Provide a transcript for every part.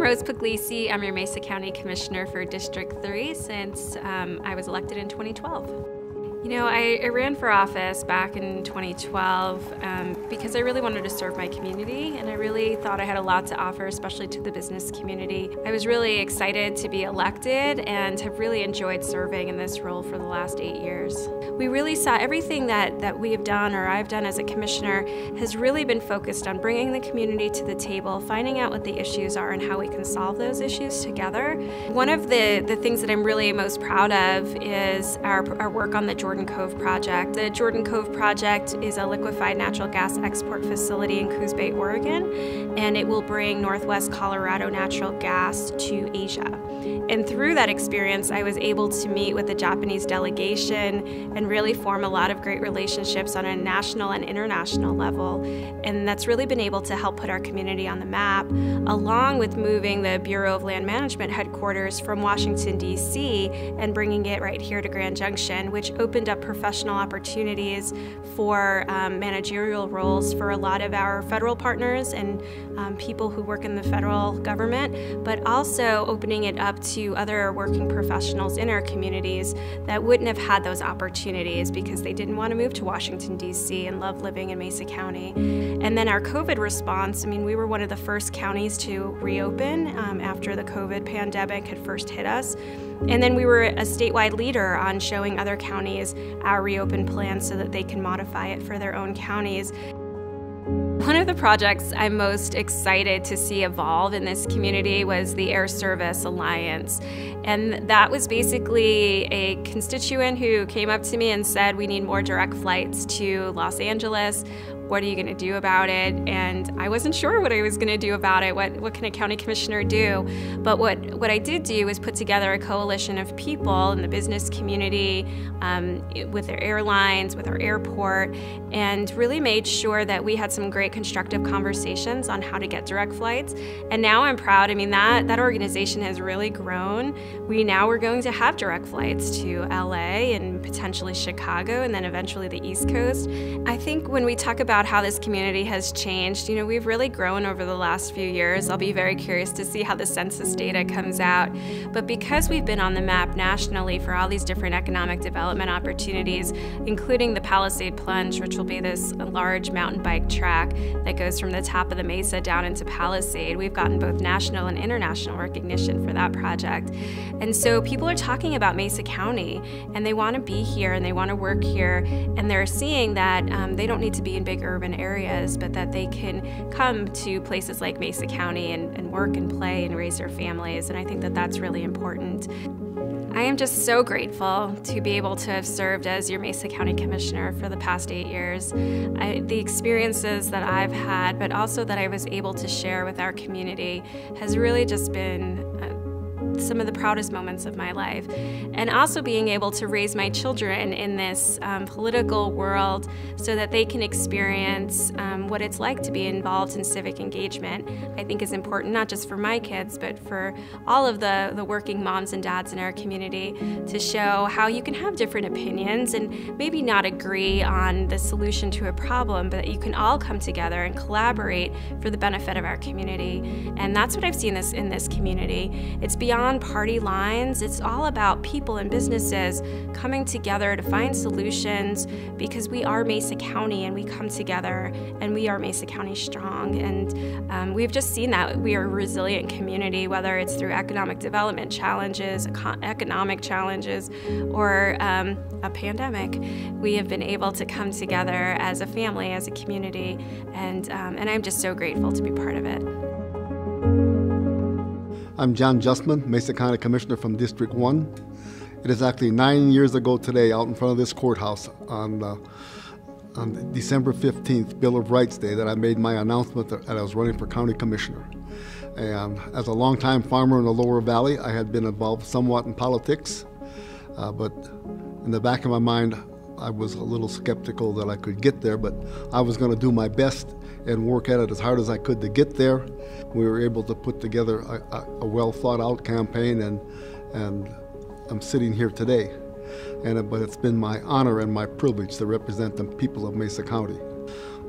Rose Pugliese. I'm your Mesa County Commissioner for District 3 since I was elected in 2012. You know, I ran for office back in 2012 because I really wanted to serve my community, and I really thought I had a lot to offer, especially to the business community. I was really excited to be elected and have really enjoyed serving in this role for the last 8 years. We really saw everything that we have done, or I've done as a commissioner, has really been focused on bringing the community to the table, finding out what the issues are and how we can solve those issues together. One of the things that I'm really most proud of is our work on the Jordan Cove project. The Jordan Cove project is a liquefied natural gas export facility in Coos Bay, Oregon, and it will bring Northwest Colorado natural gas to Asia. And through that experience, I was able to meet with the Japanese delegation and really form a lot of great relationships on a national and international level. And that's really been able to help put our community on the map, along with moving the Bureau of Land Management headquarters from Washington, D.C. and bringing it right here to Grand Junction, which opened up professional opportunities for managerial roles for a lot of our federal partners and people who work in the federal government, but also opening it up to other working professionals in our communities that wouldn't have had those opportunities because they didn't want to move to Washington, D.C. and love living in Mesa County. And then our COVID response, I mean, we were one of the first counties to reopen after the COVID pandemic had first hit us. And then we were a statewide leader on showing other counties our reopen plan so that they can modify it for their own counties. One of the projects I'm most excited to see evolve in this community was the Air Service Alliance. And that was basically a constituent who came up to me and said, we need more direct flights to Los Angeles. What are you going to do about it? And I wasn't sure what I was going to do about it. What can a county commissioner do? But what I did do was put together a coalition of people in the business community, with their airlines, with our airport, and really made sure that we had some great constructive conversations on how to get direct flights. And now I'm proud. I mean, that organization has really grown. Now we're going to have direct flights to LA and potentially Chicago and then eventually the East Coast. I think when we talk about how this community has changed, you know, we've really grown over the last few years. I'll be very curious to see how the census data comes out. But because we've been on the map nationally for all these different economic development opportunities, including the Palisade Plunge, which will be this large mountain bike track that goes from the top of the mesa down into Palisade, we've gotten both national and international recognition for that project. And so people are talking about Mesa County, and they want to be here and they want to work here, and they're seeing that they don't need to be in big urban areas, but that they can come to places like Mesa County and work and play and raise their families, and I think that that's really important. I am just so grateful to be able to have served as your Mesa County Commissioner for the past 8 years. The experiences that I've had, but also that I was able to share with our community, has really just been some of the proudest moments of my life. And also being able to raise my children in this political world so that they can experience what it's like to be involved in civic engagement, I think is important, not just for my kids, but for all of the working moms and dads in our community, to show how you can have different opinions and maybe not agree on the solution to a problem, but that you can all come together and collaborate for the benefit of our community. And that's what I've seen in this community. It's beyond party lines. It's all about people and businesses coming together to find solutions, because we are Mesa County and we come together and we are Mesa County strong. And we've just seen that we are a resilient community, whether it's through economic development challenges, economic challenges, or a pandemic. We have been able to come together as a family, as a community, and I'm just so grateful to be part of it. I'm Justman, Mesa County Commissioner from District 1. It is actually 9 years ago today, out in front of this courthouse on December 15th, Bill of Rights Day, that I made my announcement that I was running for County Commissioner. And as a longtime farmer in the Lower Valley, I had been involved somewhat in politics, but in the back of my mind, I was a little skeptical that I could get there, but I was going to do my best and work at it as hard as I could to get there. We were able to put together a well thought out campaign, and I'm sitting here today. But it's been my honor and my privilege to represent the people of Mesa County.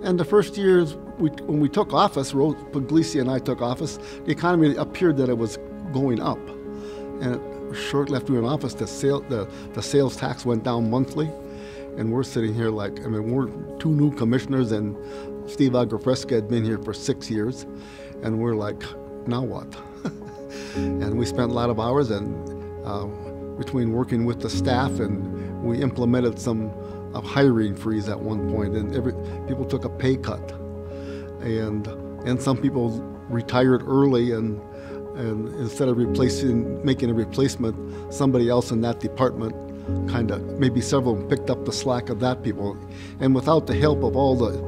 And the first years, when we took office, Rose Pugliese and I took office, the economy appeared that it was going up. And shortly after we were in office, the sales tax went down monthly. And we're sitting here like, I mean, we're two new commissioners, and Steve Agrafresca had been here for 6 years. And we're like, now what? And we spent a lot of hours between working with the staff, and we implemented some hiring freeze at one point, and people took a pay cut, and some people retired early, and instead of making a replacement, somebody else in that department maybe several picked up the slack of that people, and without the help of all the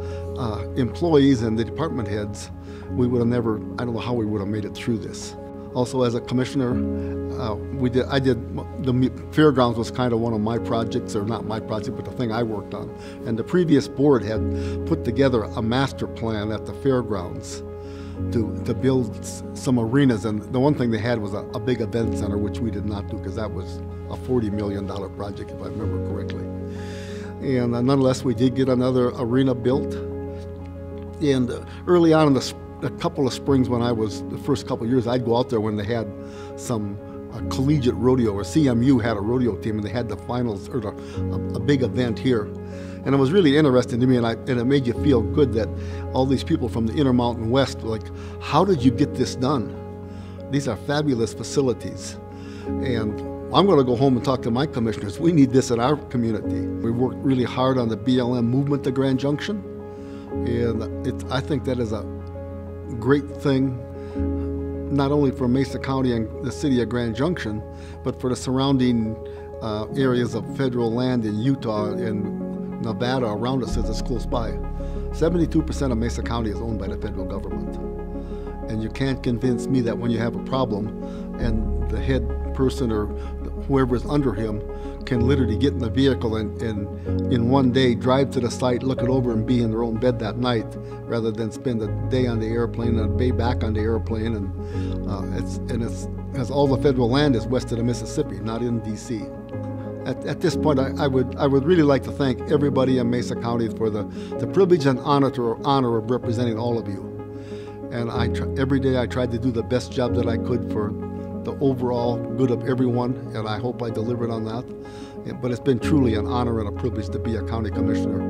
employees and the department heads, we would have never, I don't know how we would have made it through this. Also, as a commissioner, the fairgrounds was kind of one of my projects, or not my project, but the thing I worked on. And the previous board had put together a master plan at the fairgrounds to build some arenas. And the one thing they had was a big event center, which we did not do because that was a $40 million project, if I remember correctly. And nonetheless, we did get another arena built. And early on in a couple of springs, when I was the first couple of years, I'd go out there when they had some collegiate rodeo, or CMU had a rodeo team, and they had the finals, or a big event here. And it was really interesting to me, and it made you feel good that all these people from the Intermountain West were like, how did you get this done? These are fabulous facilities. And I'm going to go home and talk to my commissioners. We need this in our community. We worked really hard on the BLM movement to Grand Junction, and I think that is a great thing, not only for Mesa County and the city of Grand Junction, but for the surrounding areas of federal land in Utah and Nevada around us, as it's close by. 72% of Mesa County is owned by the federal government. And you can't convince me that when you have a problem and the head person or whoever is under him can literally get in the vehicle and in one day drive to the site, look it over, and be in their own bed that night, rather than spend a day on the airplane and a day back on the airplane. And it's because all the federal land is west of the Mississippi, not in D.C. At this point, I would really like to thank everybody in Mesa County for the privilege and honor of representing all of you. And every day I tried to do the best job that I could for the overall good of everyone, and I hope I delivered on that. But it's been truly an honor and a privilege to be a county commissioner.